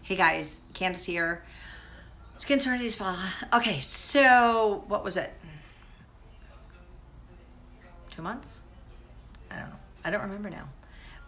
Hey guys, Candace here. Serenity Spa. Okay, so what was it? 2 months? I don't know. I don't remember now.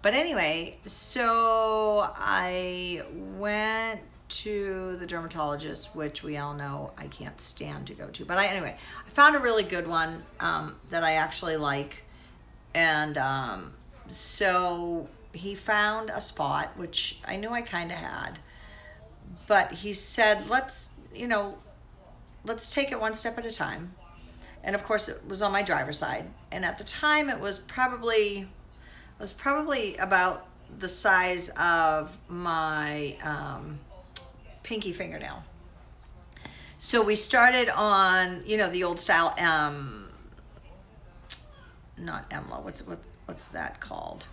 But anyway, so I went to the dermatologist, which we all know I can't stand to go to. But I found a really good one that I actually like. And so he found a spot, which I knew I kind of had. But he said, let's take it one step at a time. And of course it was on my driver's side. And at the time it was probably about the size of my pinky fingernail. So we started on, the old style, not EMLA, what's that called?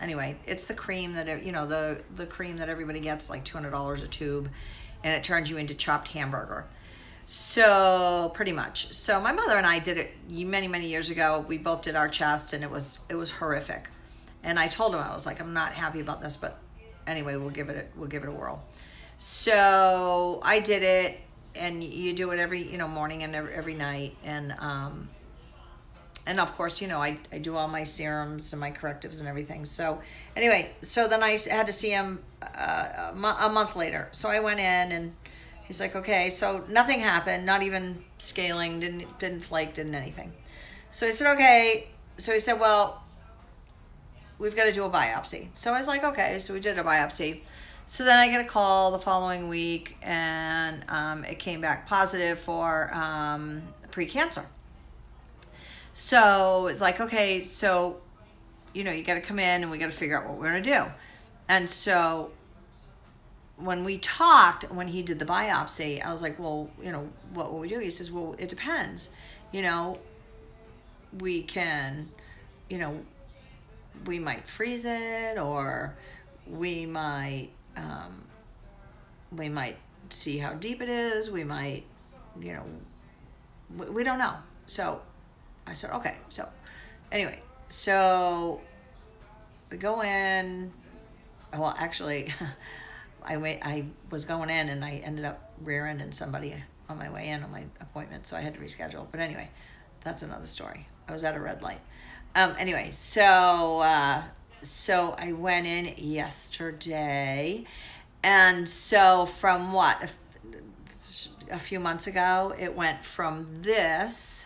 Anyway, it's the cream that, the cream that everybody gets, like $200 a tube, and it turns you into chopped hamburger. So pretty much. So my mother and I did it many, many years ago. We both did our chest, and it was horrific. And I told him, I was like, I'm not happy about this, but anyway, we'll give it a whirl. So I did it, and you do it every, morning and every night. And of course, I do all my serums and my correctives and everything. So anyway, so then I had to see him a month later. So I went in, and he's like, okay, so nothing happened, not even scaling, didn't flake, didn't anything. So he said, okay. So he said, well, we've got to do a biopsy. So I was like, okay. So we did a biopsy. So then I get a call the following week, and it came back positive for precancer. So it's like, okay, so, you got to come in and we got to figure out what we're going to do. And so when we talked, when he did the biopsy, I was like, well, what will we do? He says, well, it depends. We can, we might freeze it, or we might see how deep it is. We might, we don't know. So I said, okay. So anyway, so we go in. Well, actually, I was going in, and I ended up rear-ending somebody on my way in on my appointment, so I had to reschedule. But anyway, that's another story. I was at a red light. Anyway, so I went in yesterday, and so from a few months ago, it went from this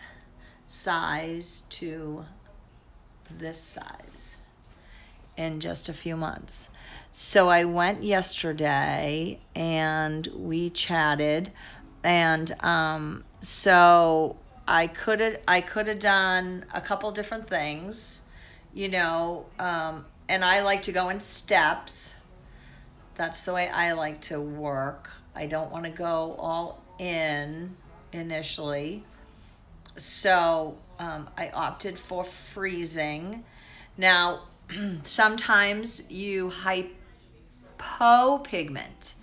size to this size in just a few months. So I went yesterday, and we chatted, and so I could have done a couple different things, and I like to go in steps. That's the way I like to work. I don't want to go all in initially. So I opted for freezing. Now, sometimes you hypopigment.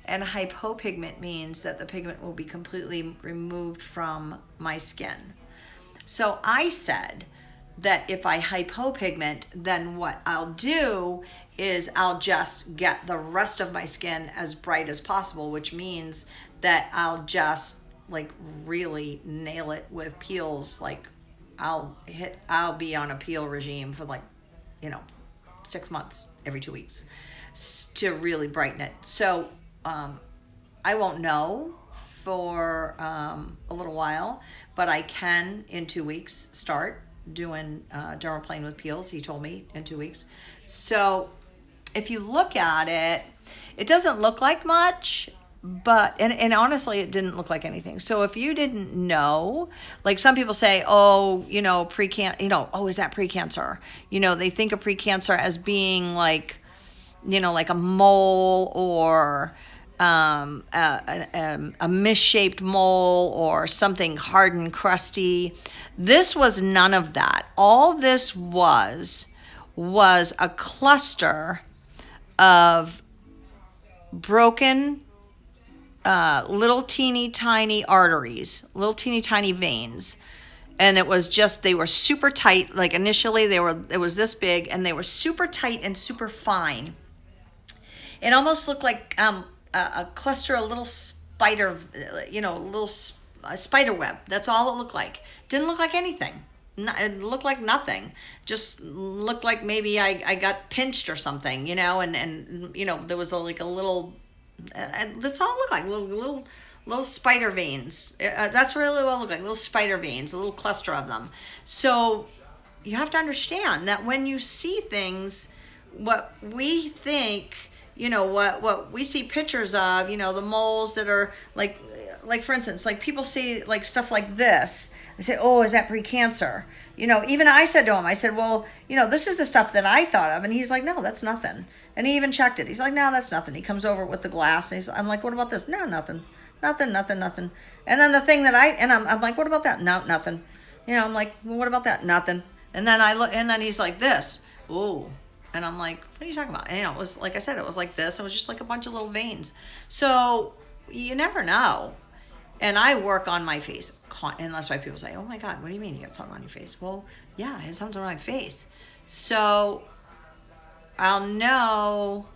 And hypopigment means that the pigment will be completely removed from my skin. So I said that if I hypopigment, then what I'll do is I'll just get the rest of my skin as bright as possible, which means that I'll just really nail it with peels. I'll be on a peel regime for 6 months, every 2 weeks, to really brighten it. So I won't know for a little while, but I can in 2 weeks start doing dermaplane with peels. He told me in 2 weeks. So if you look at it, it doesn't look like much, but and honestly, it didn't look like anything. So if you didn't know, some people say, oh, is that precancer? They think of precancer as being like a mole, or a misshaped mole, or something hard and crusty. This was none of that. All this was a cluster of broken little teeny tiny arteries, little teeny tiny veins. And it was just, they were super tight. Initially it was this big, and they were super tight and super fine. It almost looked like a cluster of little spider, a spider web. That's all it looked like. Didn't look like anything. It looked like nothing. Just looked like maybe I got pinched or something, and there was like a little, that's all it looked like, little spider veins. That's really what it looked like, little spider veins, a little cluster of them. So you have to understand that when you see things, what we think, what we see pictures of, the moles that are like for instance, like people see like stuff like this. They say, oh, is that pre-cancer? Even I said to him, I said, well, this is the stuff that I thought of. And he's like, no, that's nothing. And he even checked it. He's like, no, that's nothing. He comes over with the glass. And I'm like, what about this? No, nothing. Nothing. And then the thing that I'm like, what about that? No, nothing. I'm like, well, what about that? Nothing. And then I look, and then he's like this. Ooh. And I'm like, what are you talking about? And it was, like I said, it was like this. It was just like a bunch of little veins. So you never know. And I work on my face. And that's why people say, oh my God, what do you mean you got something on your face? Well, yeah, I had something on my face. So I'll know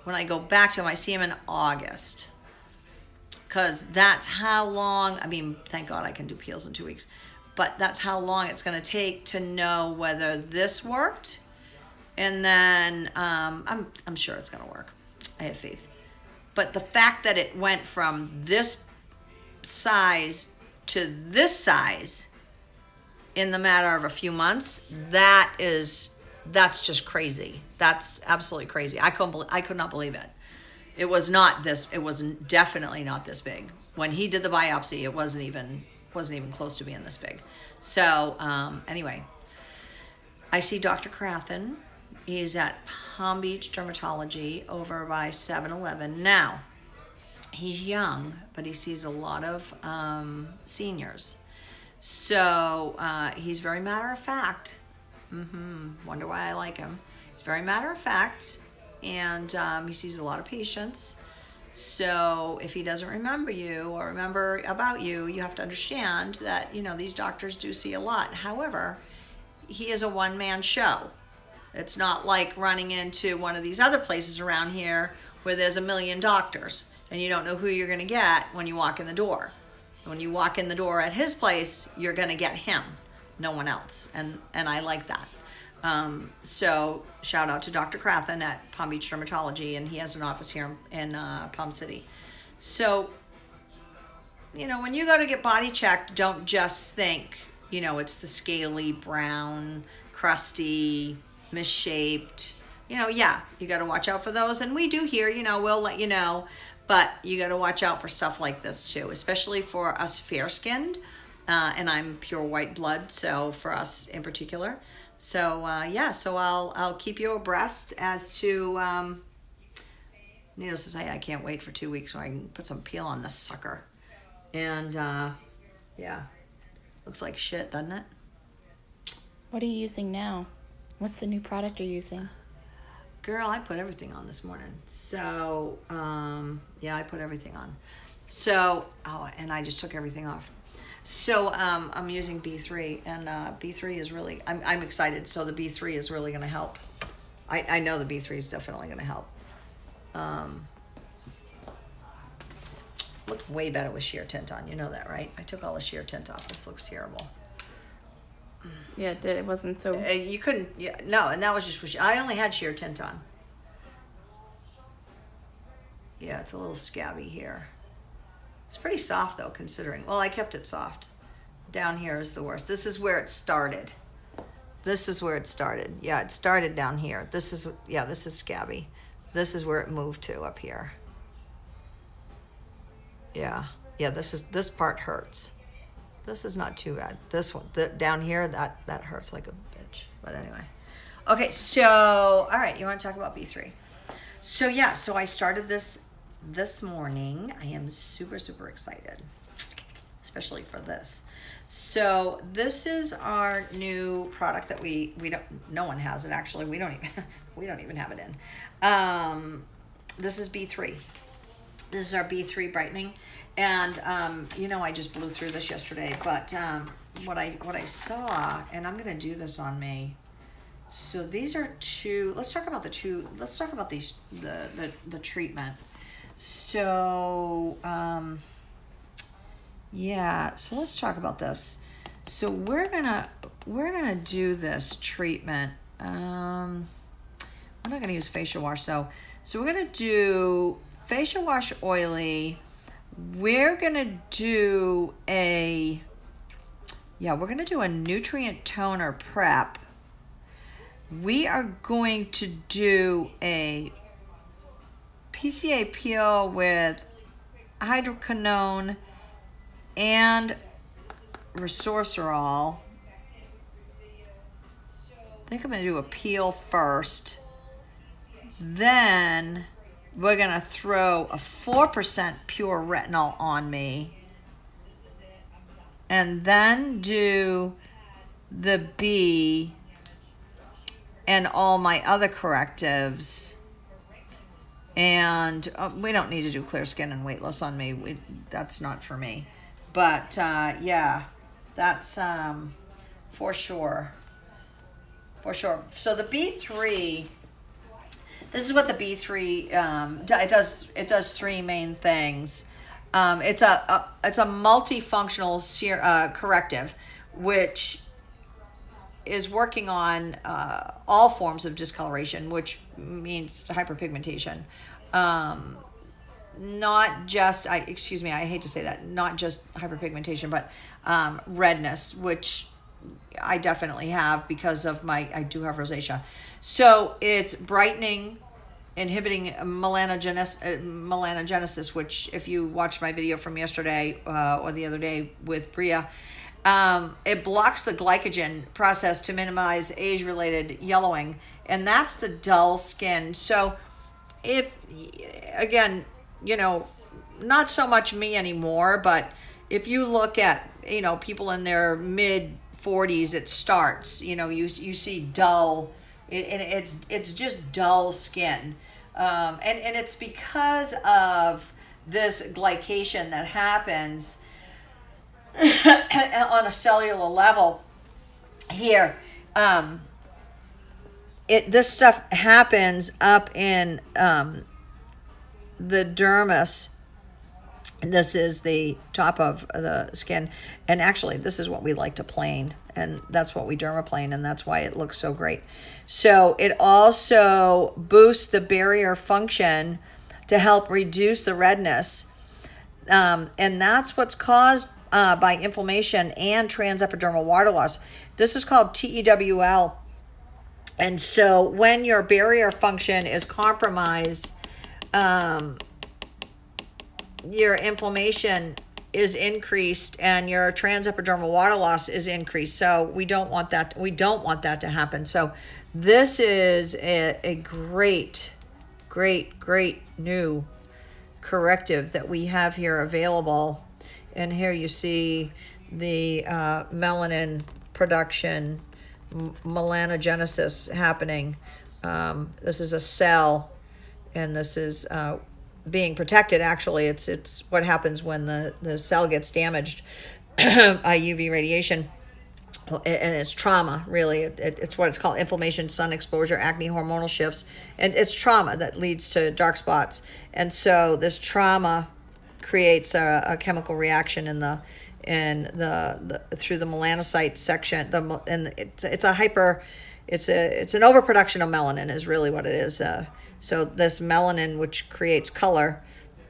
when I go back to him. I see him in August. Because that's how long, thank God I can do peels in 2 weeks. But that's how long it's going to take to know whether this worked. And then I'm sure it's going to work. I have faith. But the fact that it went from this size to this size in the matter of a few months, that's just crazy. That's absolutely crazy. I could not believe it. It was not this. It was definitely not this big. When he did the biopsy, it wasn't even close to being this big. So anyway, I see Dr. Krathen. He's at Palm Beach Dermatology over by 7-Eleven. Now, he's young, but he sees a lot of seniors. So he's very matter of fact. Wonder why I like him. He's very matter of fact, and he sees a lot of patients. So if he doesn't remember you or remember about you, you have to understand that, these doctors do see a lot. However, he is a one-man show. It's not like running into one of these other places around here where there's a million doctors and you don't know who you're going to get when you walk in the door. When you walk in the door at his place, you're going to get him, no one else. And I like that. So shout out to Dr. Krathen at Palm Beach Dermatology, and he has an office here in Palm City. So, when you go to get body checked, don't just think, it's the scaly, brown, crusty, misshaped. Yeah, you got to watch out for those. And we do here, we'll let you know. But you got to watch out for stuff like this too, especially for us fair-skinned. And I'm pure white blood, so for us in particular. So so I'll keep you abreast as to. Needless to say, I can't wait for 2 weeks so I can put some peel on this sucker. And looks like shit, doesn't it? What are you using now? What's the new product you're using? Girl, I put everything on this morning. So, I put everything on. So, and I just took everything off. So, I'm using B3, and B3 is really, I'm excited. So the B3 is really going to help. I know the B3 is definitely going to help. Looked way better with sheer tint on. You know that, right? I took all the sheer tint off. This looks terrible. Yeah, it did. It wasn't so... You couldn't... Yeah, no, and that was just... I only had sheer tint on. Yeah, it's a little scabby here. It's pretty soft, though, considering... Well, I kept it soft. Down here is the worst. This is where it started. This is where it started. Yeah, it started down here. This is... Yeah, this is scabby. This is where it moved to, up here. Yeah. Yeah, this part hurts. This is not too bad. This one, down here, that hurts like a bitch. But anyway. Okay, so, all right, you want to talk about B3? So, yeah, so I started this morning. I am super, super excited, especially for this. So, this is our new product that we don't, no one has it, actually. We don't even have it in. This is B3. This is our B3 brightening. And, I just blew through this yesterday, but what I saw, and I'm going to do this on me. So these are let's talk about the treatment. So, yeah, so let's talk about this. So we're gonna do this treatment. I'm not gonna use facial wash, so we're gonna do facial wash oily. We're gonna do a nutrient toner prep. We are going to do a PCA peel with hydroquinone and resveratrol. I think I'm going to do a peel first. Then we're going to throw a 4% pure retinol on me. And then do the B and all my other correctives. And we don't need to do clear skin and weight loss on me. That's not for me. But yeah, that's for sure. For sure. So the B3, this is what the B3 it does three main things. It's a multifunctional corrective, which is working on all forms of discoloration, which means hyperpigmentation. Not just, I hate to say that, not just hyperpigmentation, but redness, which I definitely have because of I do have rosacea. So it's brightening, inhibiting melanogenesis, which if you watched my video from yesterday or the other day with Bria, it blocks the glycogen process to minimize age-related yellowing, and that's the dull skin. So if, again, not so much me anymore, but if you look at, people in their mid-40s, it starts, you see dull, and it's just dull skin. And it's because of this glycation that happens on a cellular level here. This stuff happens up in the dermis. And this is the top of the skin. And actually, this is what we like to plane. And that's what we dermaplane, and that's why it looks so great. So it also boosts the barrier function to help reduce the redness. And that's what's caused by inflammation and transepidermal water loss. This is called TEWL. And so when your barrier function is compromised, your inflammation is increased and your transepidermal water loss is increased. So we don't want that to happen. So this is a great new corrective that we have here available. And here you see the melanin production, melanogenesis happening. This is a cell, and this is being protected. Actually, it's what happens when the cell gets damaged by UV radiation, and it's trauma. Really, it's what it's called: inflammation, sun exposure, acne, hormonal shifts, and it's trauma that leads to dark spots. And so this trauma creates a chemical reaction in the through the melanocyte section. And it's an overproduction of melanin is really what it is. So this melanin, which creates color,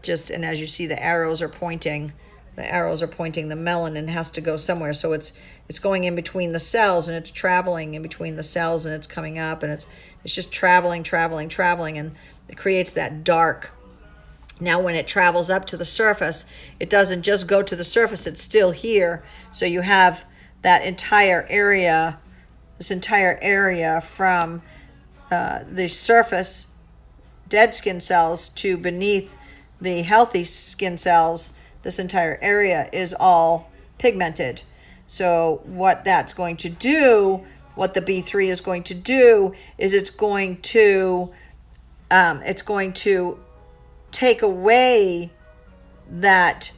and as you see, the arrows are pointing. The melanin has to go somewhere. So it's going in between the cells, and it's traveling in between the cells, and it's coming up, and it's just traveling, and it creates that dark. Now, when it travels up to the surface, it doesn't just go to the surface, it's still here. So you have that entire area, from the surface dead skin cells to beneath the healthy skin cells. This entire area is all pigmented. So what that's going to do, what the B3 is going to do, is it's going to take away that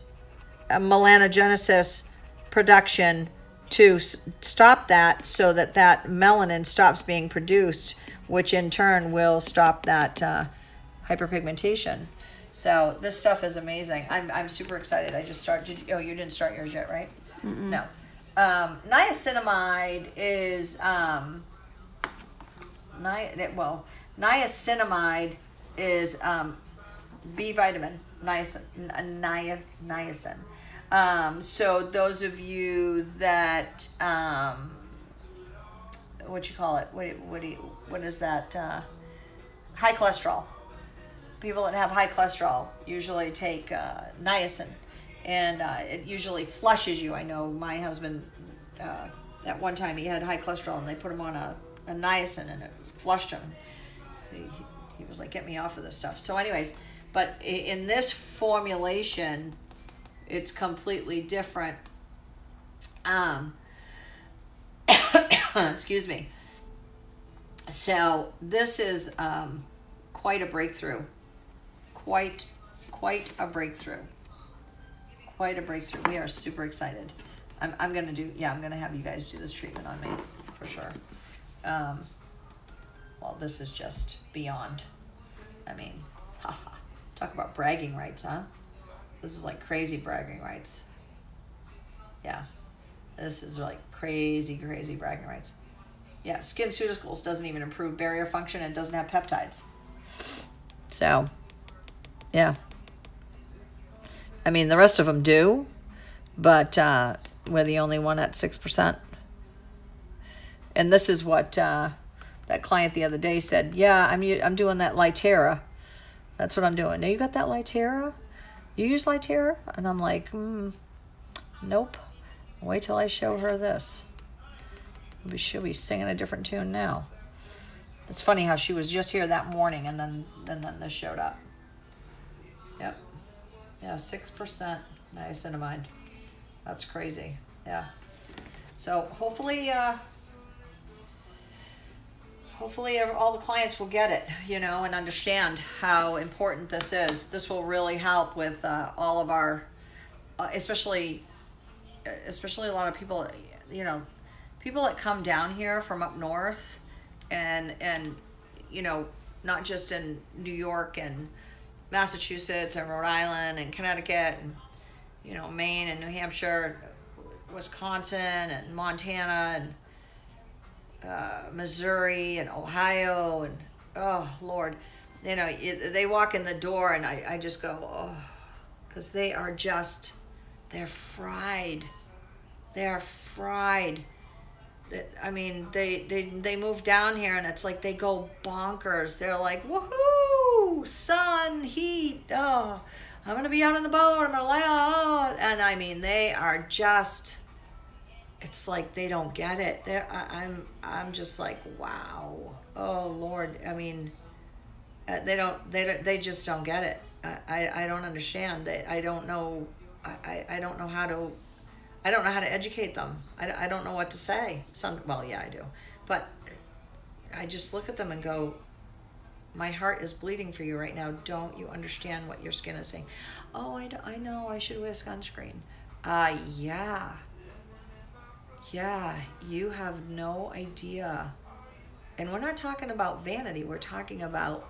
melanogenesis production to stop that, so that melanin stops being produced, which in turn will stop that hyperpigmentation. So this stuff is amazing. I'm super excited. I just started. You didn't start yours yet, right? No. Niacinamide is niacinamide is B vitamin, niacin. So those of you that what you call it? What is that? High cholesterol. People that have high cholesterol usually take niacin, and it usually flushes you. I know my husband, at one time he had high cholesterol, and they put him on a niacin, and it flushed him. He was like, get me off of this stuff. So anyways, but in this formulation, it's completely different. Excuse me. So this is quite a breakthrough. Quite a breakthrough. Quite a breakthrough. We are super excited. I'm gonna have you guys do this treatment on me for sure. Well, this is just beyond. I mean, talk about bragging rights, huh? This is like crazy bragging rights. Yeah, this is like crazy bragging rights. Yeah, SkinCeuticals doesn't even improve barrier function and doesn't have peptides. So, yeah. I mean, the rest of them do, but we're the only one at 6%. And this is what that client the other day said. Yeah, I'm doing that Lytera. That's what I'm doing. Now, you got that Lytera? You use Lytera? And I'm like, nope. Wait till I show her this. She'll be singing a different tune now. It's funny how she was just here that morning, and then this showed up. Yep. Yeah, 6% niacinamide. That's crazy. Yeah. So hopefully all the clients will get it, and understand how important this is. This will really help with all of our, especially a lot of people, people that come down here from up north, and not just in New York and Massachusetts and Rhode Island and Connecticut and Maine and New Hampshire, Wisconsin and Montana and Missouri and Ohio, and oh Lord, they walk in the door and I just go, oh, because they're fried. They're fried. I mean, they move down here and it's like they go bonkers. They're like, woohoo, sun, heat, oh, I'm gonna be out on the boat, I'm gonna lay out, and I mean, they are just, it's like they don't get it. I'm just like, wow, oh Lord. I mean, they just don't get it. I don't understand. I don't know. I don't know how to educate them. I don't know what to say. Well, yeah, I do. But I just look at them and go, my heart is bleeding for you right now. Don't you understand what your skin is saying? Oh, I know I should wear sunscreen. Yeah. Yeah, you have no idea. And we're not talking about vanity. We're talking about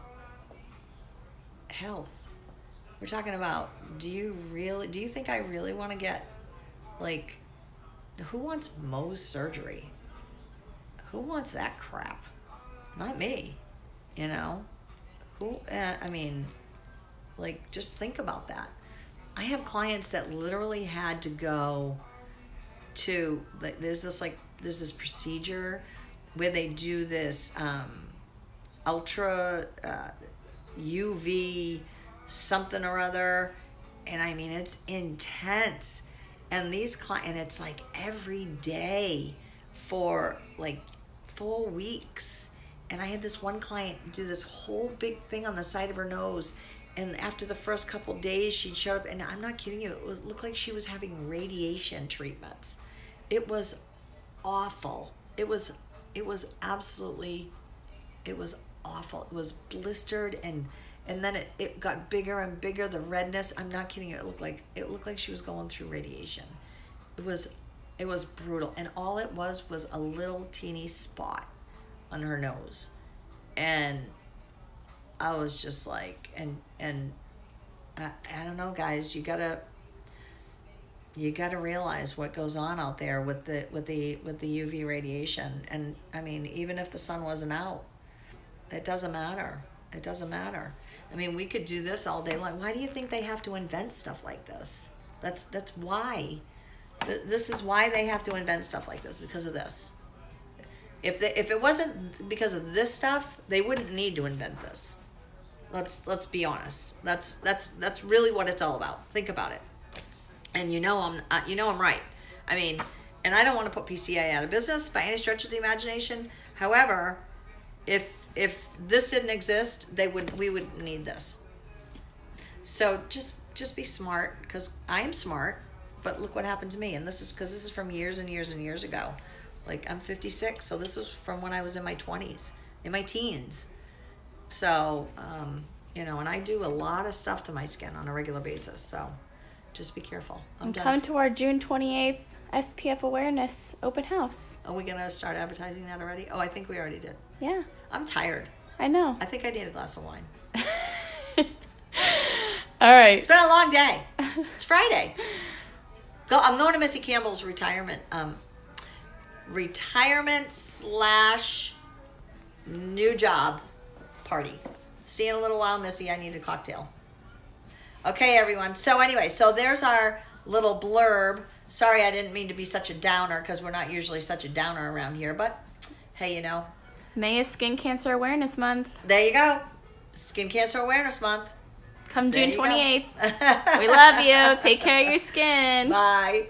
health. We're talking about, do you think I really want to get, like, who wants Mohs surgery? Who wants that crap? Not me, Who, I mean, like, just think about that. I have clients that literally had to go to, like, there's this procedure where they do this ultra UV something or other, and I mean, it's intense. And these clients, and it's like every day for like 4 weeks. And I had this one client do this whole big thing on the side of her nose, and after the first couple days, she'd show up, and I'm not kidding you, it looked like she was having radiation treatments. It was awful. It was absolutely, it was awful. It was blistered, and then it got bigger and bigger, the redness. I'm not kidding you. It looked like she was going through radiation. It was brutal. And all it was a little teeny spot on her nose. And I was just like, and I don't know, guys, you gotta realize what goes on out there with the UV radiation. And I mean, even if the sun wasn't out, it doesn't matter. It doesn't matter. I mean, we could do this all day long. Why do you think they have to invent stuff like this? That's why. This is why they have to invent stuff like this, is because of this. If it wasn't because of this stuff, they wouldn't need to invent this. Let's be honest. That's really what it's all about. Think about it. And I'm right. I mean, and I don't want to put PCA out of business by any stretch of the imagination. However, if this didn't exist, we wouldn't need this. So just be smart, because I am smart. But look what happened to me, and this is from years and years and years ago. Like, I'm 56, so this was from when I was in my 20s, in my teens. So, and I do a lot of stuff to my skin on a regular basis. So, just be careful. And come to our June 28th SPF awareness open house. Are we gonna start advertising that already? Oh, I think we already did. Yeah. I'm tired. I know. I think I need a glass of wine. All right. It's been a long day. It's Friday. I'm going to Missy Campbell's retirement / new job party. See you in a little while, Missy. I need a cocktail. Okay, everyone. So anyway, there's our little blurb. Sorry, I didn't mean to be such a downer, because we're not usually such a downer around here. But, hey, May is Skin Cancer Awareness Month. There you go. Skin Cancer Awareness Month. Come June 28th. We love you. Take care of your skin. Bye.